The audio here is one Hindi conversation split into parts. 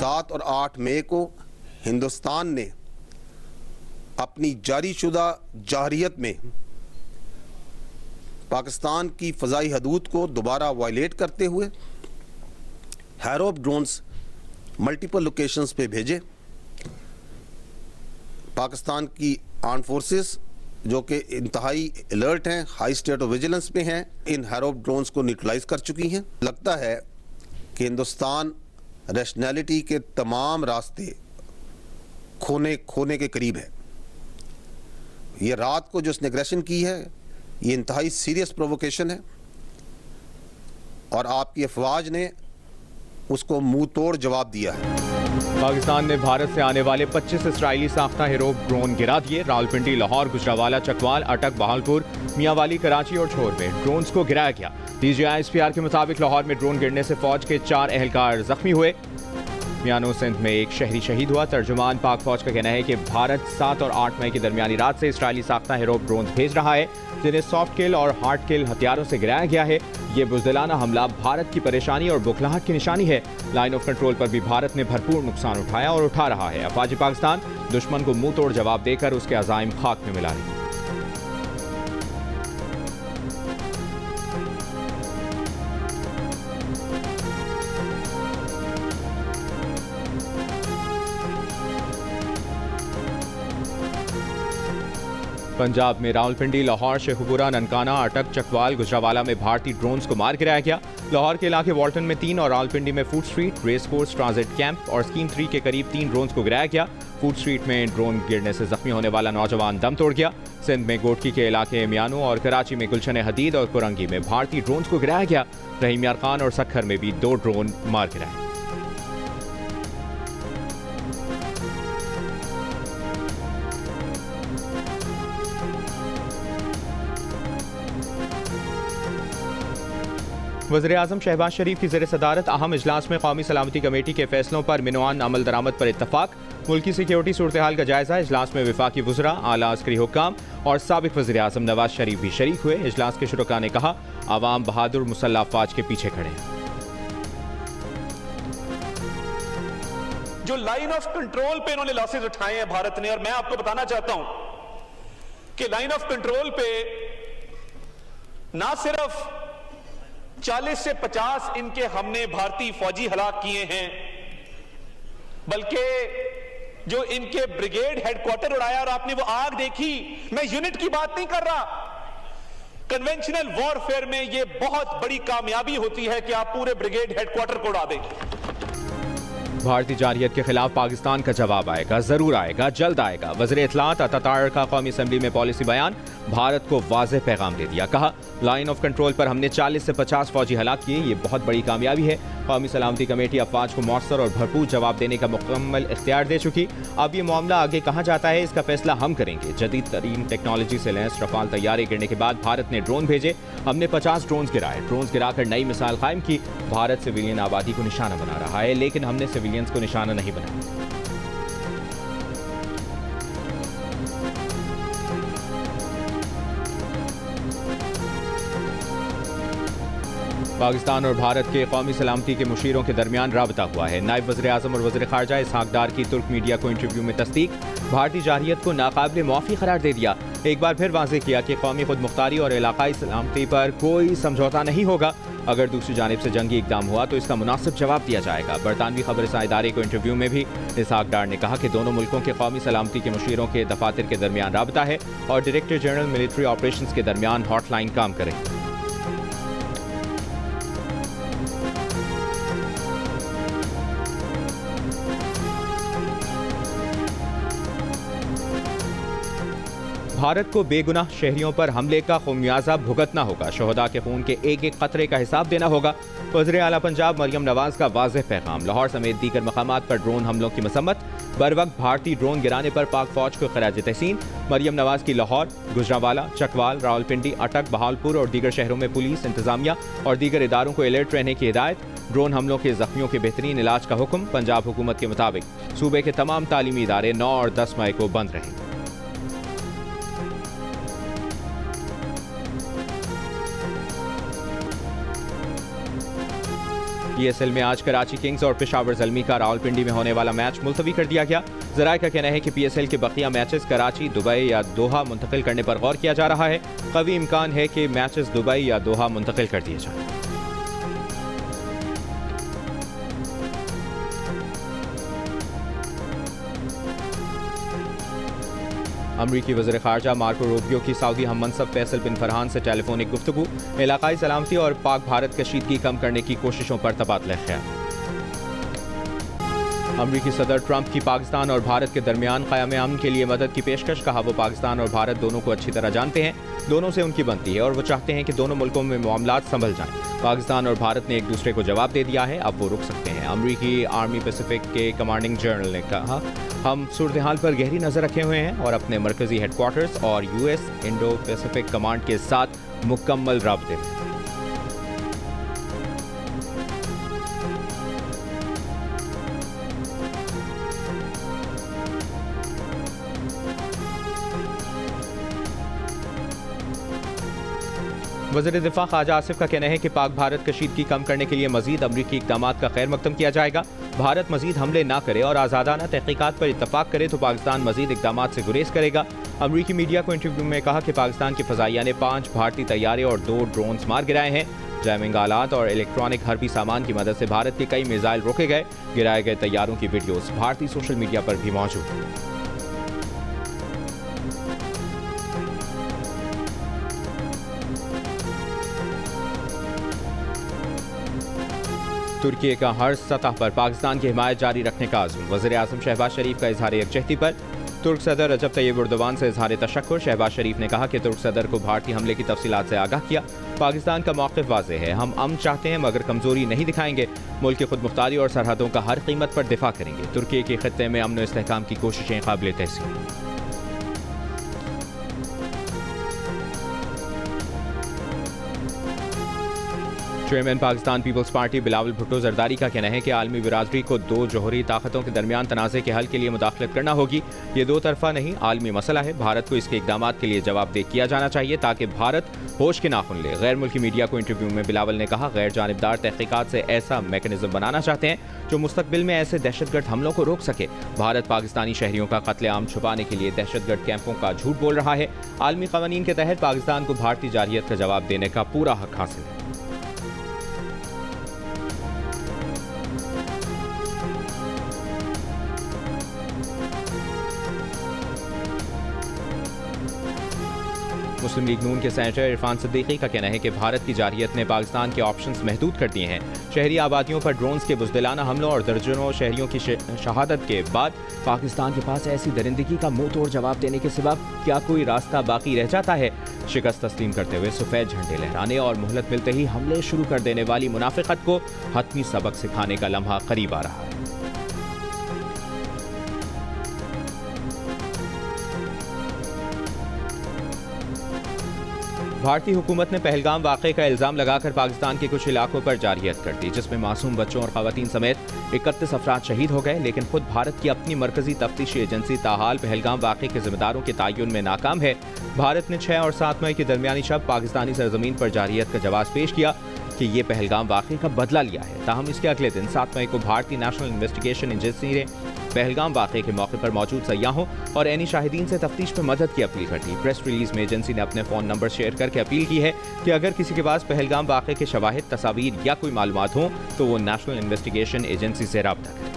7 और 8 मई को हिंदुस्तान ने अपनी जारीशुदा जारहियत में पाकिस्तान की फ़ज़ाई हदूद को दोबारा वायलेट करते हुए हैरोप ड्रोन्स मल्टीपल लोकेशंस पे भेजे। पाकिस्तान की आर्म फोर्सेस जो कि इंतहाई अलर्ट हैं, हाई स्टेट ऑफ विजिलेंस में हैं, इन हैरोप ड्रोन्स को न्यूट्रलाइज कर चुकी हैं। लगता है कि हिंदुस्तान रैशनैलिटी के तमाम रास्ते खोने के करीब है। ये रात को जो इसने एग्रेशन की है, ये इंतहाई सीरियस प्रोवोकेशन है और आपकी अफवाज ने उसको मुंह तोड़ जवाब दिया है। पाकिस्तान ने भारत से आने वाले 25 इसराइली साख्ता हैरोप ड्रोन गिरा दिए। रावलपिंडी, लाहौर, गुजरावाला, चकवाल, अटक, बहालपुर, मियांवाली, कराची और छोर में ड्रोन्स को गिराया गया। DGI-SPR के मुताबिक लाहौर में ड्रोन गिरने से फौज के 4 एहलकार जख्मी हुए। मियानो सिंध में एक शहरी शहीद हुआ। तर्जुमान पाक फौज का कहना है कि भारत 7 और 8 मई की दरमियानी रात से इसराइली साख्ता हैरोप ड्रोन भेज रहा है, जिन्हें सॉफ्ट किल और हार्ड किल हथियारों से गिराया गया है। ये बुज़दिलाना हमला भारत की परेशानी और बुखलाहट की निशानी है। लाइन ऑफ कंट्रोल पर भी भारत ने भरपूर नुकसान उठाया और उठा रहा है। अफवाज पाकिस्तान दुश्मन को मुंह तोड़ जवाब देकर उसके अज़ाइम खाक में मिला रही है। पंजाब में रावलपिंडी, लाहौर, शेखुपुरा, ननकाना, अटक, चकवाल, गुजरावाला में भारतीय ड्रोन्स को मार गिराया गया। लाहौर के इलाके वॉल्टन में 3 और रावलपिंडी में food street, race course, transit camp और स्कीम 3 के करीब 3 ड्रोन्स को गिराया गया। फूड स्ट्रीट में ड्रोन गिरने से जख्मी होने वाला नौजवान दम तोड़ गया। सिंध में गोटकी के इलाके मियानो और कराची में गुलशन हदीद और कुरंगी में भारतीय ड्रोन्स को गिराया गया। रहीम यार खान और सखर में भी 2 ड्रोन मार गिराए। वज़ीर-ए-आज़म शहबाज शरीफ की ज़ेर सदारत अहम इजलास में कौमी सलामती कमेटी के फैसलों पर मिनवान अमल दरामद पर इत्तफाक। मुल्की सिक्योरिटी सूरत हाल का जायजा। इजलास में वफाकी वज़रा, आला अस्करी हुक्काम और साबिक वज़ीर-ए-आज़म नवाज शरीफ भी शरीक हुए। इजलास के शुरका ने कहा, आवाम बहादुर मुसल्लह अफवाज के पीछे खड़े हैं। जो लाइन ऑफ कंट्रोल पे इन्होंने लॉसेज उठाए हैं भारत ने, और मैं आपको बताना चाहता हूं कि लाइन ऑफ कंट्रोल पे ना सिर्फ 40 से 50 इनके हमने भारतीय फौजी हलाक किए हैं, बल्कि जो इनके ब्रिगेड हेडक्वार्टर उड़ाया और आपने वो आग देखी, मैं यूनिट की बात नहीं कर रहा। कन्वेंशनल वॉरफेयर में ये बहुत बड़ी कामयाबी होती है कि आप पूरे ब्रिगेड हेडक्वार्टर को उड़ा दें। भारतीय जारहियत के खिलाफ पाकिस्तान का जवाब आएगा, जरूर आएगा, जल्द आएगा। वज़ीर इत्तलात अतातार का कौमी असम्बली में पॉलिसी बयान, भारत को वाज़ेह पैगाम दे दिया। कहा, लाइन ऑफ कंट्रोल पर हमने 40 से 50 फौजी हलाक किए, ये बहुत बड़ी कामयाबी है। कौमी सलामती कमेटी अफवाज को मौसर और भरपूर जवाब देने का मुकम्मल इख्तियार दे चुकी। अब ये मामला आगे कहाँ जाता है, इसका फैसला हम करेंगे। जदीद तरीन टेक्नोलॉजी से लैस रफाल तैयारे गिरने के बाद भारत ने ड्रोन भेजे। हमने 50 ड्रोन गिराए। ड्रोन गिराकर नई मिसाल कायम की। भारत सिविलियन आबादी को निशाना बना रहा है, लेकिन हमने सिविलियंस को निशाना नहीं बनाया। पाकिस्तान और भारत के कौमी सलामती के मुशीरों के दरमियान राबता हुआ है। नायब वज़ीर-ए-आज़म और वज़ीर ख़ारजा इसहाक डार की तुर्क मीडिया को इंटरव्यू में तस्दीक। भारतीय जारहियत को नाकाबिल मुआफ़ी करार दे दिया। एक बार फिर वाज़ेह किया कि कौमी खुद मुख्तारी और इलाकाई सलामती पर कोई समझौता नहीं होगा। अगर दूसरी जानिब से जंगी इक़दाम हुआ तो इसका मुनासिब जवाब दिया जाएगा। बरतानवी खबरसां इदारे को इंटरव्यू में भी इसहाक डार ने कहा कि दोनों मुल्कों के कौमी सलामती के मुशीरों के दफातर के दरमियान राबता है और डायरेक्टर जनरल मिलिट्री ऑपरेशंस के दरमियान हॉटलाइन काम करेगी। भारत को बेगुनाह शहरियों पर हमले का खुमियाजा भुगतना होगा। शोहदा के खून के एक एक कतरे का हिसाब देना होगा। वज़ीर आला पंजाब मरियम नवाज का वाज़ेह पैगाम। लाहौर समेत दीगर मकामात पर ड्रोन हमलों की मसम्मत। बर वक्त भारतीय ड्रोन गिराने पर पाक फौज को खराज तहसीन। मरियम नवाज की लाहौर, गुजरावाला, चकवाल, रावलपिंडी, अटक, बहालपुर और दीगर शहरों में पुलिस, इंतजामिया और दीगर इदारों को अलर्ट रहने की हिदायत। ड्रोन हमलों के जख्मियों के बेहतरीन इलाज का हुक्म। पंजाब हुकूमत के मुताबिक सूबे के तमाम तालीमी इदारे 9 और 10 मई को बंद रहेंगे। PSL में आज कराची किंग्स और पेशावर ज़ल्मी का रावलपिंडी में होने वाला मैच मुलतवी कर दिया गया। ज़राए का कहना है कि PSL के बकिया मैचेस कराची, दुबई या दोहा मुंतकिल करने पर गौर किया जा रहा है। कवी इम्कान है कि मैचेस दुबई या दोहा मुंतकिल कर दिए जाएं। अमरीकी वज़ीर ख़ारजा मार्को रूबियो की सऊदी हम मनसब फैसल बिन फरहान से टेलीफोनिक गुफ्तगू, इलाकाई सलामती और पाक भारत कशीदगी कम करने की कोशिशों पर तबादला ख्याल। अमरीकी सदर ट्रंप की पाकिस्तान और भारत के दरमियान क़याम अमन के लिए मदद की पेशकश। कहा वो पाकिस्तान और भारत दोनों को अच्छी तरह जानते हैं, दोनों से उनकी बनती है और वो चाहते हैं कि दोनों मुल्कों में मामलात संभल जाएं। पाकिस्तान और भारत ने एक दूसरे को जवाब दे दिया है, अब वो रुक सकते हैं। अमरीकी आर्मी पैसिफिक के कमांडिंग जनरल ने कहा, हम सूरत हाल पर गहरी नज़र रखे हुए हैं और अपने मरकजी हेडक्वार्टर्स और US इंडो पैसिफिक कमांड के साथ मुकम्मल राब्ते में। वज़ीर दिफा ख्वाजा आसिफ का कहना है कि पाक भारत कशीदगी कम करने के लिए मजीद अमरीकी इक़दामात का खैर मकदम किया जाएगा। भारत मजीद हमले ना करे और आज़ादाना तहकीकात पर इत्तफाक करे तो पाकिस्तान मजीद इक़दामात से गुरेज करेगा। अमरीकी मीडिया को इंटरव्यू में कहा कि पाकिस्तान की फ़ज़ाइया ने 5 भारतीय तैयारे और 2 ड्रोन्स मार गिराए हैं। जैमिंग आलात और इलेक्ट्रॉनिक हर्बी सामान की मदद से भारत के कई मिसाइल रोके गए। गिराए गए तैयारों की वीडियोज़ भारतीय सोशल मीडिया पर भी मौजूद है। तुर्की का हर सतह पर पाकिस्तान की हिमायत जारी रखने का आज़म। वज़ीर आज़म शहबाज शरीफ का इजहार यकजहती पर। तुर्क सदर रजब तैयब एर्दोगान से इजहार तशक्कुर। शहबाज शरीफ ने कहा कि तुर्क सदर को भारतीय हमले की तफसीलात से आगाह किया। पाकिस्तान का मौक़िफ़ वाज़ेह है, हम अमन चाहते हैं मगर कमज़ोरी नहीं दिखाएंगे। मुल्क की खुद मुख्तारी और सरहदों का हर कीमत पर दिफा करेंगे। तुर्की के खित्ते में अमन व इस्तेहकाम की कोशिशें काबिल तहसीन। चेयरमैन पाकिस्तान पीपल्स पार्टी बिलावल भुट्टो जरदारी का कहना है कि आलमी बिरादरी को 2 जोहरी ताकतों के दरमियान तनाज़े के हल के लिए मुदाखलत करना होगी। ये 2 तरफा नहीं, आलमी मसला है। भारत को इसके इक़दामात के लिए जवाबदेह किया जाना चाहिए ताकि भारत होश के नाखुन ले। गैर मुल्की मीडिया को इंटरव्यू में बिलावल ने कहा, गैर जानिबदार तहकीकात से ऐसा मैकेनिज्म बनाना चाहते हैं जो मुस्तकबिल में ऐसे दहशतगर्द हमलों को रोक सके। भारत पाकिस्तानी शहरियों का कत्लेआम छुपाने के लिए दहशतगर्द कैंपों का झूठ बोल रहा है। आलमी क़वानीन के तहत पाकिस्तान को भारतीय जारियत का जवाब देने का पूरा हक हासिल है। मुस्लिम लीग नून के सेनेटर इरफान सिद्दीकी का कहना है कि भारत की जारियत ने पाकिस्तान के ऑप्शंस महदूद कर दिए हैं। शहरी आबादियों पर ड्रोन्स के बुज़दिलाना हमलों और दर्जनों शहरियों की शहादत के बाद पाकिस्तान के पास ऐसी दरिंदगी का मुंह तोड़ जवाब देने के सिवा क्या कोई रास्ता बाकी रह जाता है। शिकस्त तस्लीम करते हुए सफ़ेद झंडे लहराने और मोहलत मिलते ही हमले शुरू कर देने वाली मुनाफिकत को हतमी सबक सिखाने का लम्हा करीब आ रहा है। भारतीय हुकूमत ने पहलगाम वाक़े का इल्ज़ाम लगाकर पाकिस्तान के कुछ इलाकों पर जारियत कर दी, जिसमें मासूम बच्चों और ख़वातीन समेत 31 अफराद शहीद हो गए। लेकिन खुद भारत की अपनी मरकजी तफ्तीशी एजेंसी ताहाल पहलगाम वाक़े के जिम्मेदारों के तयन में नाकाम है। भारत ने 6 और 7 मई की दरमियानी शब पाकिस्तानी सरजमीन पर जारियत का जवाब पेश किया कि ये पहलगाम वाक़े का बदला लिया है। ताहम इसके अगले दिन 7 मई को भारतीय नेशनल इन्वेस्टिगेशन एजेंसी ने पहलगाम वाक़े के मौके पर मौजूद सयाहों और एनी शाहिदीन से तफ्तीश में मदद की अपील कर दी। प्रेस रिलीज में एजेंसी ने अपने फ़ोन नंबर शेयर करके अपील की है कि अगर किसी के पास पहलगाम वाक़े के शवाहिद, तस्वीर या कोई मालूमात हो तो वो नेशनल इन्वेस्टिगेशन एजेंसी से राब्ता करें।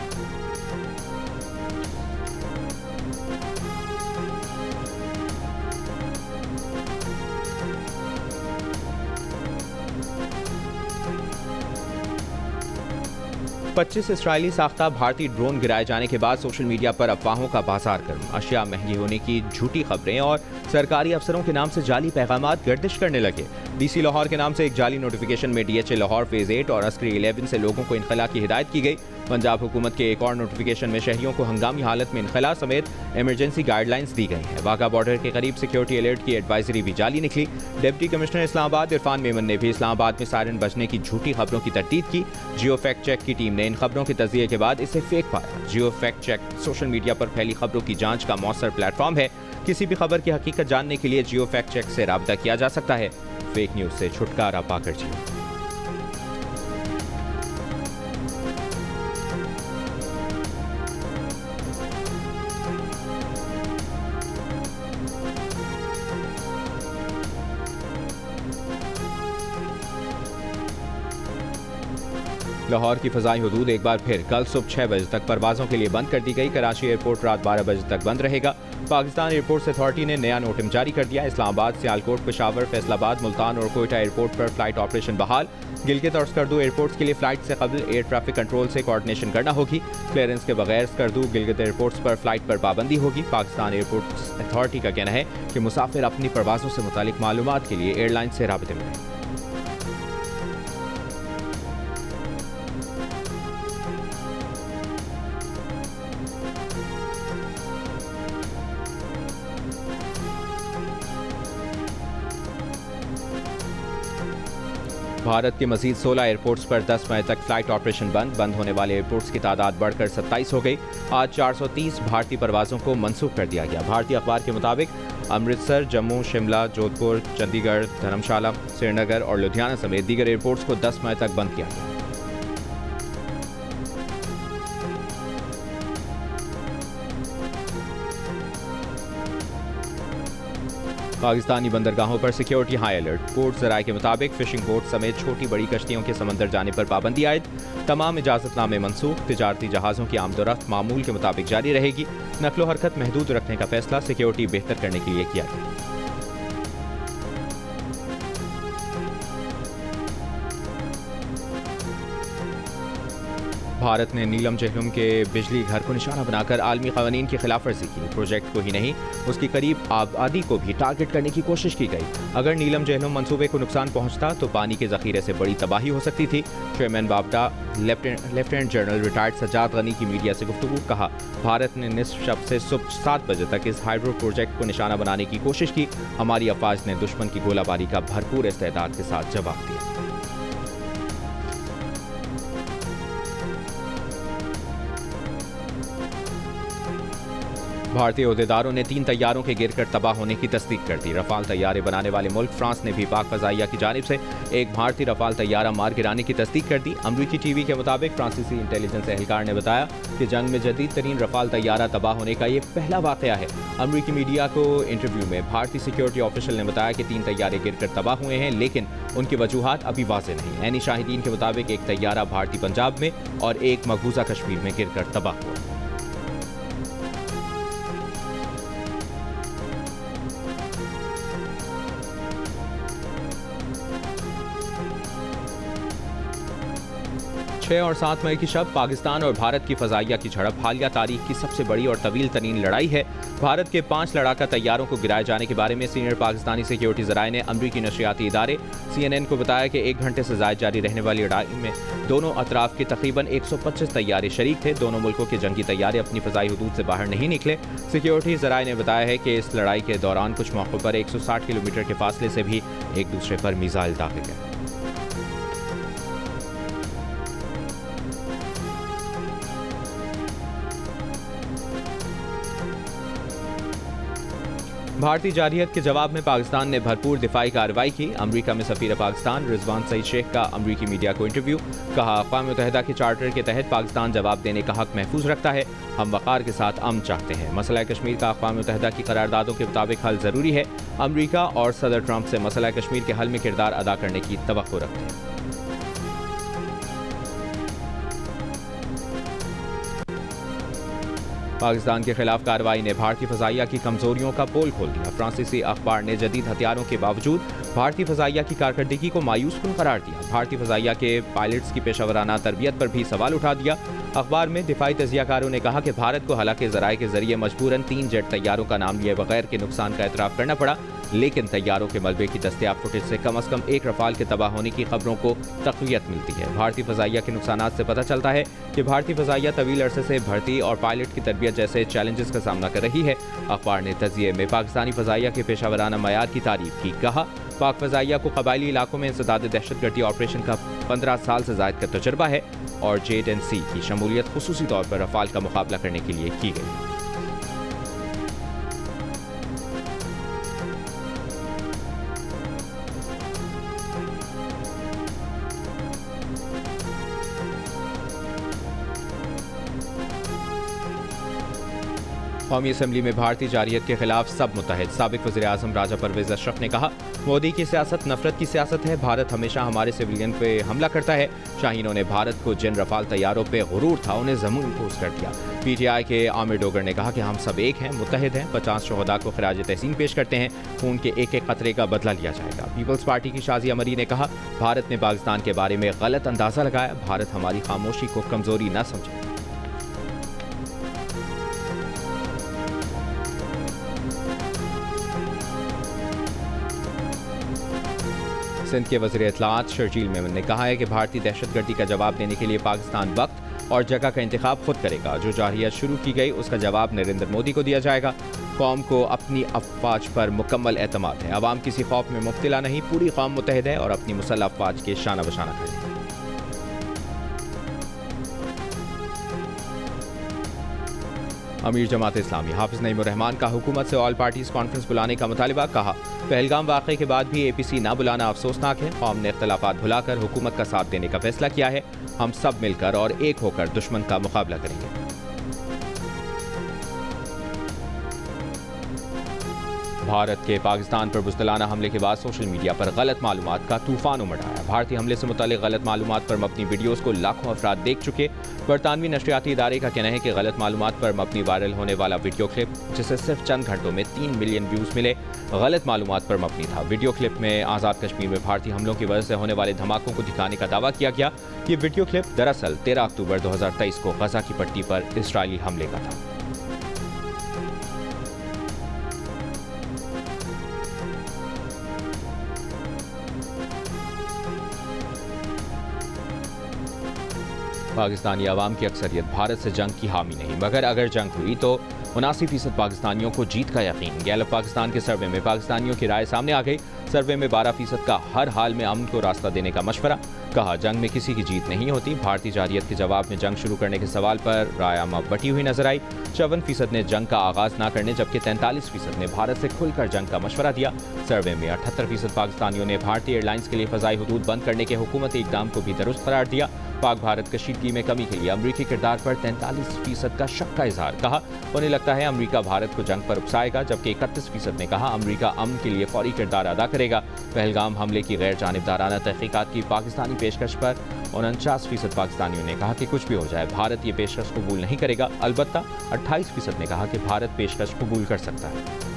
पच्चीस इसराइली साख्ता भारतीय ड्रोन गिराए जाने के बाद सोशल मीडिया पर अफवाहों का बाजार गर्म। अशिया महंगी होने की झूठी खबरें और सरकारी अफसरों के नाम से जाली पैगामात गर्दिश करने लगे। DC लाहौर के नाम से एक जाली नोटिफिकेशन में DHA लाहौर फेज 8 और अस्करी 11 से लोगों को इनखला की हिदायत की गई। पंजाब हुकूमत के एक और नोटिफिकेशन में शहरियों को हंगामी हालत में इनखला समेत इमरजेंसी गाइडलाइंस दी गई हैं। वाघा बॉर्डर के करीब सिक्योरिटी अलर्ट की एडवाइजरी भी जाली निकली। डिप्टी कमिश्नर इस्लामाबाद इरफान मेमन ने भी इस्लामाबाद में सायरन बजने की झूठी खबरों की तरदीद की। जियो फैक्ट चेक की टीम ने इन खबरों के तजिए के बाद इसे फेक पाया। जियो फैक्ट चेक सोशल मीडिया पर फैली खबरों की जांच का मौसर प्लेटफॉर्म है। किसी भी खबर की हकीकत जानने के लिए जियो फैक्ट चेक से राब्ता किया जा सकता है। फेक न्यूज से छुटकारा पाकर जियो। लाहौर की फ़ज़ाई हुदूद एक बार फिर कल सुबह 6 बजे तक परवाज़ों के लिए बंद कर दी गई। कराची एयरपोर्ट रात 12 बजे तक बंद रहेगा। पाकिस्तान एयरपोर्ट्स अथॉरिटी ने नया नोटिस जारी कर दिया। इस्लामाबाद, सियालकोट, पेशावर, फैसलाबाद, मुल्तान और कोयटा एयरपोर्ट पर फ्लाइट ऑपरेशन बहाल। गिलगित और स्कर्दू एयरपोर्ट्स के लिए फ़्लाइट से कबल एयर ट्रैफिक कंट्रोल से कोऑर्डिनेशन करना होगी। क्लियरेंस के बगैर स्कर्दू, गिलगित एयरपोर्ट्स पर फ्लाइट पर पाबंदी होगी। पाकिस्तान एयरपोर्ट्स अथॉरिटी का कहना है कि मुसाफिर अपनी परवाज़ों से मुतालिक मालूमात के लिए एयरलाइन से राब्ते में रहें। भारत के मजीद 16 एयरपोर्ट्स पर 10 मई तक फ्लाइट ऑपरेशन बंद होने वाले एयरपोर्ट्स की तादाद बढ़कर 27 हो गई। आज 430 भारतीय परवाज़ों को मनसूख कर दिया गया। भारतीय अखबार के मुताबिक अमृतसर, जम्मू, शिमला, जोधपुर, चंडीगढ़, धर्मशाला, श्रीनगर और लुधियाना समेत दीगर एयरपोर्ट्स को 10 मई तक बंद किया गया। पाकिस्तानी बंदरगाहों पर सिक्योरिटी हाई अलर्ट। पोर्ट ज़राए के मुताबिक फिशिंग बोट समेत छोटी बड़ी कश्तियों के समंदर जाने पर पाबंदी आयद। तमाम इजाज़तनामे मनसूख। तिजारती जहाज़ों की आमदोरफ्त मामूल के मुताबिक जारी रहेगी। नकलो हरकत महदूद रखने का फैसला सिक्योरिटी बेहतर करने के लिए किया गया। भारत ने नीलम जहलुम के बिजली घर को निशाना बनाकर आलमी क़वानीन की खिलाफ वर्जी की। प्रोजेक्ट को ही नहीं, उसकी करीब आबादी को भी टारगेट करने की कोशिश की गई। अगर नीलम जहलुम मंसूबे को नुकसान पहुंचता तो पानी के ज़ख़ीरे से बड़ी तबाही हो सकती थी। चेयरमैन बाबडा, lieutenant general retired Sajjad Ghani की मीडिया से गुफ्तगू। कहा, भारत ने निस्फ शब से सुबह 7 बजे तक इस हाइड्रो प्रोजेक्ट को निशाना बनाने की कोशिश की। हमारी अफवाज ने दुश्मन की गोलाबारी का भरपूर इस्तेदाद के साथ जवाब दिया। भारतीय ओहदेदारों ने 3 तैयारों के गिरकर तबाह होने की तस्दीक कर दी। रफाल तैयारे बनाने वाले मुल्क फ्रांस ने भी पाक फ़ज़ाइया की जानिब से एक भारतीय रफाल तैयारा मार गिराने की तस्दीक कर दी। अमरीकी टीवी के मुताबिक फ्रांसीसी इंटेलिजेंस एहलकार ने बताया कि जंग में जदीद तरीन रफाल तैयारा तबाह होने का ये पहला वाक़या है। अमरीकी मीडिया को इंटरव्यू में भारतीय सिक्योरिटी ऑफिशियल ने बताया कि 3 तैयारे गिरकर तबाह हुए हैं, लेकिन उनकी वजूहात अभी वाज़ेह नहीं। ऐनी शाहिदीन के मुताबिक एक तैयारा भारतीय पंजाब में और एक मकबूजा कश्मीर में गिरकर तबाह हुआ। छह और 7 मई की शब पाकिस्तान और भारत की फ़ज़ाइया की झड़प हालिया तारीख की सबसे बड़ी और तवील तरीन लड़ाई है। भारत के 5 लड़ाका तैयारों को गिराए जाने के बारे में सीनियर पाकिस्तानी सिक्योरिटी ज़राए ने अमरीकी नशरियाती इदारे CNN को बताया कि 1 घंटे से ज़ायद जारी रहने वाली लड़ाई में दोनों अतराफ के तकरीबन 125 तैयारे शरीक थे। दोनों मुल्कों के जंगी तैयारे अपनी फ़ज़ाई हुदूद से बाहर नहीं निकले। सिक्योरिटी ज़राए ने बताया है कि इस लड़ाई के दौरान कुछ मौक़ों पर 160 किलोमीटर के फासले से भी एक दूसरे पर मिसाइल दागे गए। भारतीय जारहियत के जवाब में पाकिस्तान ने भरपूर दिफाई कार्रवाई की। अमरीका में सफीर पाकिस्तान रिजवान सईद शेख का अमरीकी मीडिया को इंटरव्यू। कहा, अक़वाम मुत्तहिदा के चार्टर के तहत पाकिस्तान जवाब देने का हक महफूज रखता है। हम वक़ार के साथ अमन चाहते हैं। मसला कश्मीर का अक़वाम मुत्तहिदा की करारदादों के मुताबिक हल ज़रूरी है। अमरीका और सदर ट्रंप से मसला कश्मीर के हल में किरदार अदा करने की तवक्को रखते हैं। पाकिस्तान के खिलाफ कार्रवाई ने भारतीय फ़ज़ाइया की कमजोरियों का पोल खोल दिया। फ्रांसीसी अखबार ने जदीद हथियारों के बावजूद भारतीय फ़ज़ाइया की कारकर्दगी को मायूसकुन करार दिया। भारतीय फ़ज़ाइया के पायलट्स की पेशावराना तरबियत पर भी सवाल उठा दिया। अखबार में दिफाई तजियाकारों ने कहा कि भारत को हालांकि ज़राए के जरिए मजबूरन 3 जेट तैयारों का नाम लिए बगैर के नुकसान का एतराफ़ करना पड़ा, लेकिन तैयारों के मलबे की दस्तयाब फुटेज से कम अज़ कम एक रफाल के तबाह होने की खबरों को तक़वियत मिलती है। भारतीय फ़ज़ाइया के नुकसानात से पता चलता है कि भारतीय फ़ज़ाइया तवील अरसे से भर्ती और पायलट की तरबियत जैसे चैलेंजेस का सामना कर रही है। अखबार ने तजिए में पाकिस्तानी फ़ज़ाइया के पेशावराना मयार की तारीफ की। कहा, पाक फ़ज़ाइया को कबायली इलाकों में इंसदाद दहशतगर्दी ऑपरेशन का 15 साल से ज़ायद का तजुर्बा है और JNC की शमूलियत खुसूसी तौर पर रफाल का मुकाबला करने के लिए की गई। कौमी असम्बली में भारतीय जारियत के खिलाफ सब मुत्तहिद। साबिक वज़ीर आज़म राजा परवेज़ अशरफ ने कहा, मोदी की सियासत नफरत की सियासत है। भारत हमेशा हमारे सिविलियन पे हमला करता है। शाहीनों ने भारत को जिन रफाल तैयारों पे गुरूर था उन्हें ज़मीन पोस कर दिया। PTI के आमिर डोगर ने कहा कि हम सब एक हैं, मुत्तहिद हैं। 50 शहदा को खिराज तहसीन पेश करते हैं। खून के एक एक कतरे का बदला लिया जाएगा। पीपल्स पार्टी की शाजिया मरी ने कहा, भारत ने पाकिस्तान के बारे में गलत अंदाजा लगाया। भारत हमारी खामोशी को कमजोरी न समझे। सिंध के वज़ीर इत्तलाआत शर्जील मेमन ने कहा है कि भारतीय दहशतगर्दी का जवाब देने के लिए पाकिस्तान वक्त और जगह का इंतखाब खुद करेगा। जो जारियत शुरू की गई उसका जवाब नरेंद्र मोदी को दिया जाएगा। कौम को अपनी अफवाज पर मुकम्मल एतमाद है। अवाम किसी खौफ में मुब्तला नहीं, पूरी कौम मुत्तहिद है और अपनी मुसल्लह अफवाज के शाना बशाना खड़ी है। अमीर जमात इस्लामी हाफिज नईम उर रहमान का हुकूमत से ऑल पार्टीज कॉन्फ्रेंस बुलाने का मुतालिबा। कहा, पहलगाम वाक़े के बाद भी APC ना बुलाना अफसोसनाक है। कौम ने इख्तलाफात भुलाकर हुकूमत का साथ देने का फैसला किया है। हम सब मिलकर और एक होकर दुश्मन का मुकाबला करेंगे। भारत के पाकिस्तान पर बुज़दिलाना हमले के बाद सोशल मीडिया पर गलत मालूमात का तूफान उमड़ आया। भारतीय हमले से मुताल्लिक़ गलत मालूमात पर मबनी वीडियोज़ को लाखों अफराद देख चुके। बरतानवी नशरियाती इदारे का कहना है कि गलत मालूमात पर मबनी वायरल होने वाला वीडियो क्लिप, जिसे सिर्फ चंद घंटों में 3 मिलियन व्यूज़ मिले, गलत मालूमात पर मबनी था। वीडियो क्लिप में आज़ाद कश्मीर में भारतीय हमलों की वजह से होने वाले धमाकों को दिखाने का दावा किया गया। ये वीडियो क्लिप दरअसल 13 अक्टूबर 2023 को गजा की पट्टी पर इजरायली हमले का था। पाकिस्तानी आवाम की अक्सरियत भारत से जंग की हामी नहीं, मगर अगर जंग हुई तो 79% पाकिस्तानियों को जीत का यकीन। गैलप पाकिस्तान के सर्वे में पाकिस्तानियों की राय सामने आ गई। सर्वे में 12% का हर हाल में अमन को रास्ता देने का मशवरा। कहा, जंग में किसी की जीत नहीं होती। भारतीय जारियत के जवाब में जंग शुरू करने के सवाल पर राय आमा बटी हुई नजर आई। 54% ने जंग का आगाज ना करने, जबकि 43% ने भारत से खुलकर जंग का मशवरा दिया। सर्वे में 78% पाकिस्तानियों ने भारतीय एयरलाइंस के लिए फ़ज़ाई हुदूद बंद करने के हुकूमती इक़दाम को भी दुरुस्त करार दिया। पाक भारत कशीदगी में कमी के लिए अमरीकी किरदार पर 43% का शक का इजहार। कहा, उन्हें लगता है अमरीका भारत को जंग पर उकसाएगा, जबकि 31% ने कहा अमरीका अमन के लिए फौरी किरदार अदा करेगा। पहलगाम हमले की गैर जानिबदाराना तहकीकात की पाकिस्तानी पेशकश पर 49% पाकिस्तानियों ने कहा कि कुछ भी हो जाए भारत ये पेशकश कबूल नहीं करेगा। अलबत्ता 28% ने कहा कि भारत पेशकश कबूल कर सकता है।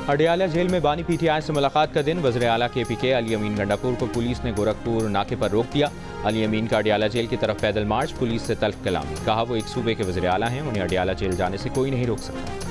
अडियाला जेल में बानी PTI से मुलाकात का दिन। वज़ीर आला KPK अली अमीन गंडापुर को पुलिस ने गोरखपुर नाके पर रोक दिया। अली अमीन का अडियाला जेल की तरफ पैदल मार्च, पुलिस से तल्ख कलामी। कहा, वो एक सूबे के वज़ीर आला हैं, उन्हें अडियाला जेल जाने से कोई नहीं रोक सकता।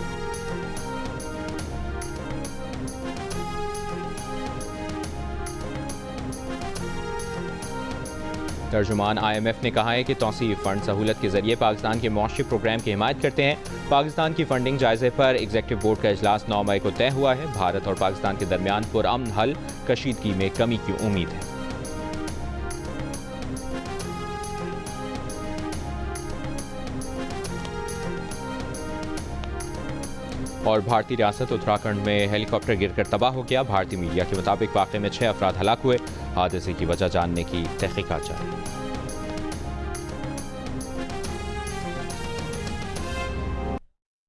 तर्जुमान IMF ने कहा है कि तौसीफ फंड सहूलत के जरिए पाकिस्तान के मुआशी प्रोग्राम की हिमायत करते हैं। पाकिस्तान की फंडिंग जायजे पर एग्जीक्यूटिव बोर्ड का इजलास 9 मई को तय हुआ है। भारत और पाकिस्तान के दरमियान पुरअमन हल, कशीदगी में कमी की उम्मीद है। और भारतीय रियासत उत्तराखंड में हेलीकॉप्टर गिरकर तबाह हो गया। भारतीय मीडिया के मुताबिक वाक़े में 6 अफराद हलाक हुए। हादसे की वजह जानने की तहकीकात जारी।